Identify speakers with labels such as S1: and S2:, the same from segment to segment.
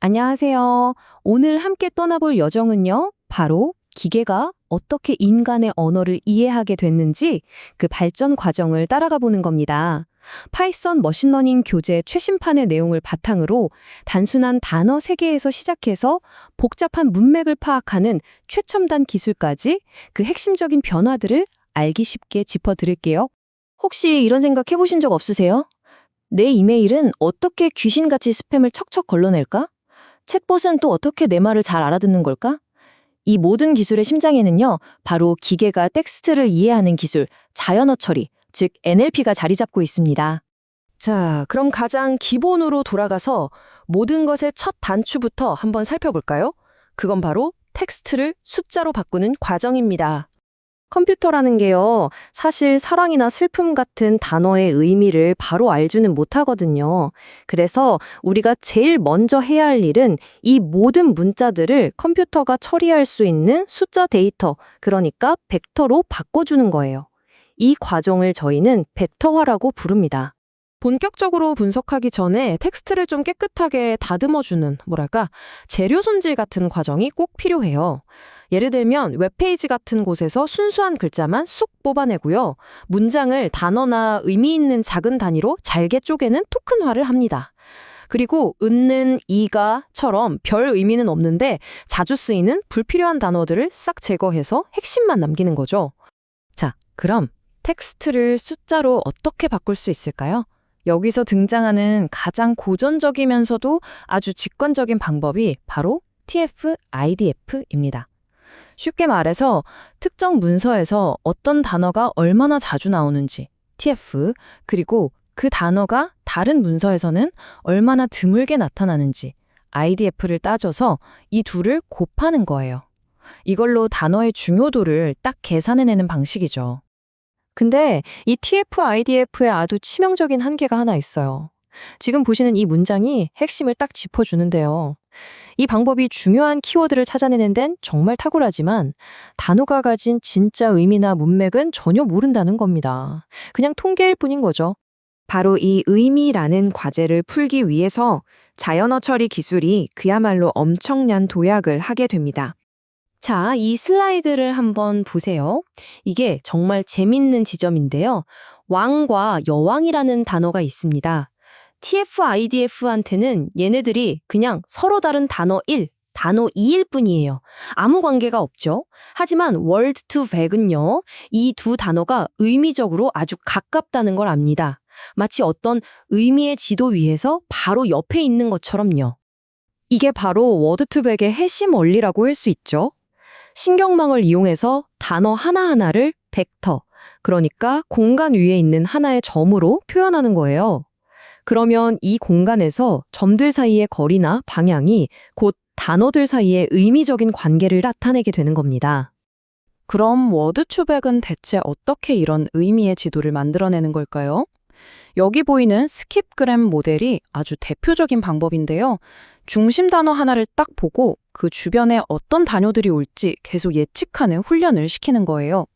S1: 안녕하세요. 오늘 함께 떠나볼 여정은요, 바로 기계가 어떻게 인간의 언어를 이해하게 됐는지 그 발전 과정을 따라가 보는 겁니다. 파이썬 머신러닝 교재 최신판의 내용을 바탕으로 단순한 단어 세개에서 시작해서 복잡한 문맥을 파악하는 최첨단 기술까지 그 핵심적인 변화들을 알기 쉽게 짚어드릴게요.
S2: 혹시 이런 생각 해보신 적 없으세요? 내 이메일은 어떻게 귀신같이 스팸을 척척 걸러낼까? 챗봇은 또 어떻게 내 말을 잘 알아듣는 걸까? 이 모든 기술의 심장에는요, 바로 기계가 텍스트를 이해하는 기술, 자연어 처리, 즉 NLP가 자리 잡고 있습니다.
S3: 자, 그럼 가장 기본으로 돌아가서 모든 것의 첫 단추부터 한번 살펴볼까요? 그건 바로 텍스트를 숫자로 바꾸는 과정입니다.
S1: 컴퓨터라는 게요, 사실 사랑이나 슬픔 같은 단어의 의미를 바로 알지는 못하거든요. 그래서 우리가 제일 먼저 해야 할 일은 이 모든 문자들을 컴퓨터가 처리할 수 있는 숫자 데이터, 그러니까 벡터로 바꿔주는 거예요. 이 과정을 저희는 벡터화라고 부릅니다.
S3: 본격적으로 분석하기 전에 텍스트를 좀 깨끗하게 다듬어주는, 재료 손질 같은 과정이 꼭 필요해요. 예를 들면 웹페이지 같은 곳에서 순수한 글자만 쑥 뽑아내고요. 문장을 단어나 의미 있는 작은 단위로 잘게 쪼개는 토큰화를 합니다. 그리고 은는, 이가처럼 별 의미는 없는데 자주 쓰이는 불필요한 단어들을 싹 제거해서 핵심만 남기는 거죠.
S1: 자, 그럼 텍스트를 숫자로 어떻게 바꿀 수 있을까요? 여기서 등장하는 가장 고전적이면서도 아주 직관적인 방법이 바로 TF-IDF입니다. 쉽게 말해서 특정 문서에서 어떤 단어가 얼마나 자주 나오는지 TF, 그리고 그 단어가 다른 문서에서는 얼마나 드물게 나타나는지 IDF를 따져서 이 둘을 곱하는 거예요. 이걸로 단어의 중요도를 딱 계산해내는 방식이죠. 근데 이 TF-IDF에 아주 치명적인 한계가 하나 있어요. 지금 보시는 이 문장이 핵심을 딱 짚어주는데요. 이 방법이 중요한 키워드를 찾아내는 데는 정말 탁월하지만 단어가 가진 진짜 의미나 문맥은 전혀 모른다는 겁니다. 그냥 통계일 뿐인 거죠. 바로 이 의미라는 과제를 풀기 위해서 자연어 처리 기술이 그야말로 엄청난 도약을 하게 됩니다. 자, 이 슬라이드를 한번 보세요. 이게 정말 재밌는 지점인데요. 왕과 여왕이라는 단어가 있습니다. TF-IDF한테는 얘네들이 그냥 서로 다른 단어 1, 단어 2일 뿐이에요. 아무 관계가 없죠. 하지만 월드 투 백은요, 이 두 단어가 의미적으로 아주 가깝다는 걸 압니다. 마치 어떤 의미의 지도 위에서 바로 옆에 있는 것처럼요. 이게 바로 워드 투 백의 핵심 원리라고 할 수 있죠. 신경망을 이용해서 단어 하나하나를 벡터, 그러니까 공간 위에 있는 하나의 점으로 표현하는 거예요. 그러면 이 공간에서 점들 사이의 거리나 방향이 곧 단어들 사이의 의미적인 관계를 나타내게 되는 겁니다.
S3: 그럼 워드 투백은 대체 어떻게 이런 의미의 지도를 만들어내는 걸까요? 여기 보이는 스킵그램 모델이 아주 대표적인 방법인데요. 중심 단어 하나를 딱 보고 그 주변에 어떤 단어들이 올지 계속 예측하는 훈련을 시키는 거예요.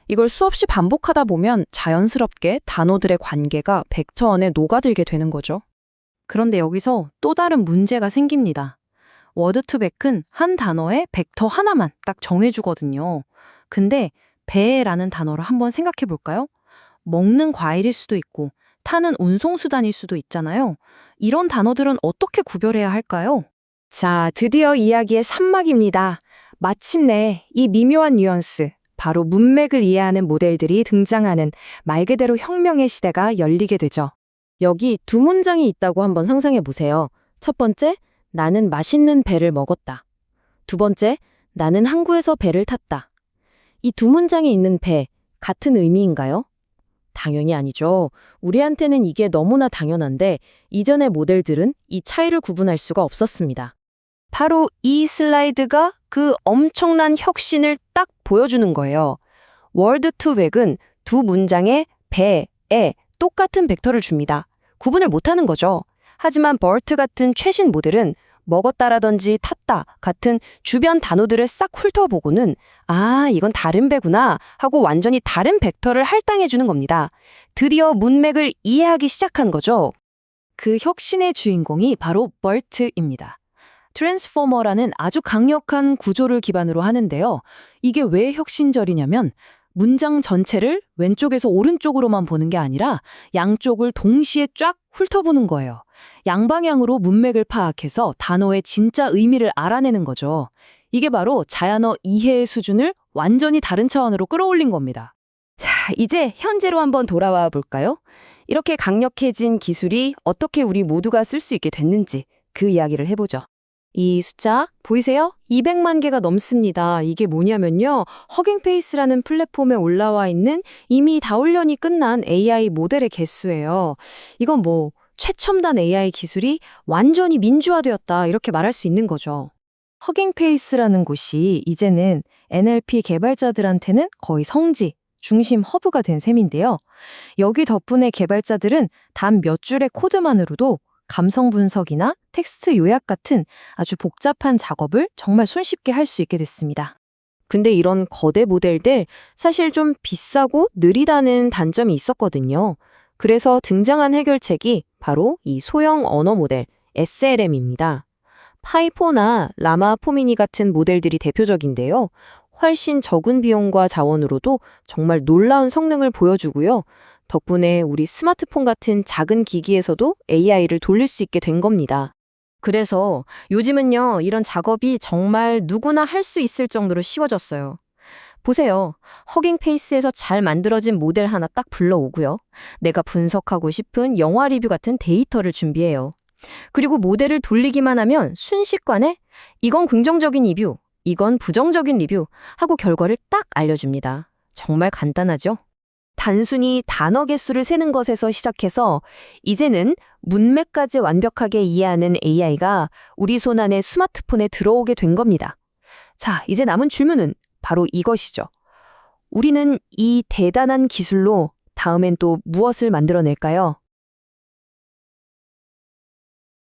S3: 이걸 수없이 반복하다 보면 자연스럽게 단어들의 관계가 벡터 안에 녹아들게 되는 거죠.
S1: 그런데 여기서 또 다른 문제가 생깁니다. 워드 투 백은 한 단어에 벡터 하나만 딱 정해주거든요. 근데 배라는 단어를 한번 생각해 볼까요? 먹는 과일일 수도 있고 타는 운송수단일 수도 있잖아요. 이런 단어들은 어떻게 구별해야 할까요? 자, 드디어 이야기의 산막입니다. 마침내 이 미묘한 뉘앙스, 바로 문맥을 이해하는 모델들이 등장하는 말 그대로 혁명의 시대가 열리게 되죠. 여기 두 문장이 있다고 한번 상상해 보세요. 첫 번째, 나는 맛있는 배를 먹었다. 두 번째, 나는 항구에서 배를 탔다. 이 두 문장에 있는 배, 같은 의미인가요? 당연히 아니죠. 우리한테는 이게 너무나 당연한데 이전의 모델들은 이 차이를 구분할 수가 없었습니다. 바로 이 슬라이드가 그 엄청난 혁신을 딱 보여주는 거예요. 월드 투 백은 두 문장의 배에 똑같은 벡터를 줍니다. 구분을 못하는 거죠. 하지만 버트 같은 최신 모델은 먹었다라든지 탔다 같은 주변 단어들을 싹 훑어보고는 아, 이건 다른 배구나 하고 완전히 다른 벡터를 할당해주는 겁니다. 드디어 문맥을 이해하기 시작한 거죠. 그 혁신의 주인공이 바로 버트입니다. 트랜스포머라는 아주 강력한 구조를 기반으로 하는데요. 이게 왜 혁신적이냐면 문장 전체를 왼쪽에서 오른쪽으로만 보는 게 아니라 양쪽을 동시에 쫙 훑어보는 거예요. 양방향으로 문맥을 파악해서 단어의 진짜 의미를 알아내는 거죠. 이게 바로 자연어 이해의 수준을 완전히 다른 차원으로 끌어올린 겁니다.
S4: 자, 이제 현재로 한번 돌아와 볼까요? 이렇게 강력해진 기술이 어떻게 우리 모두가 쓸 수 있게 됐는지 그 이야기를 해보죠.
S3: 이 숫자 보이세요? 200만 개가 넘습니다. 이게 뭐냐면요. 허깅페이스라는 플랫폼에 올라와 있는 이미 다 훈련이 끝난 AI 모델의 개수예요. 이건 뭐 최첨단 AI 기술이 완전히 민주화되었다 이렇게 말할 수 있는 거죠.
S2: 허깅페이스라는 곳이 이제는 NLP 개발자들한테는 거의 성지, 중심 허브가 된 셈인데요. 여기 덕분에 개발자들은 단 몇 줄의 코드만으로도 감성 분석이나 텍스트 요약 같은 아주 복잡한 작업을 정말 손쉽게 할 수 있게 됐습니다.
S3: 근데 이런 거대 모델들 사실 좀 비싸고 느리다는 단점이 있었거든요. 그래서 등장한 해결책이 바로 이 소형 언어 모델 SLM입니다. 파이포나 라마 포미니 같은 모델들이 대표적인데요. 훨씬 적은 비용과 자원으로도 정말 놀라운 성능을 보여주고요. 덕분에 우리 스마트폰 같은 작은 기기에서도 AI를 돌릴 수 있게 된 겁니다.
S4: 그래서 요즘은요, 이런 작업이 정말 누구나 할 수 있을 정도로 쉬워졌어요. 보세요. 허깅페이스에서 잘 만들어진 모델 하나 딱 불러오고요. 내가 분석하고 싶은 영화 리뷰 같은 데이터를 준비해요. 그리고 모델을 돌리기만 하면 순식간에 이건 긍정적인 리뷰, 이건 부정적인 리뷰 하고 결과를 딱 알려줍니다. 정말 간단하죠? 단순히 단어 개수를 세는 것에서 시작해서 이제는 문맥까지 완벽하게 이해하는 AI가 우리 손안의 스마트폰에 들어오게 된 겁니다. 자, 이제 남은 질문은 바로 이것이죠. 우리는 이 대단한 기술로 다음엔 또 무엇을 만들어낼까요?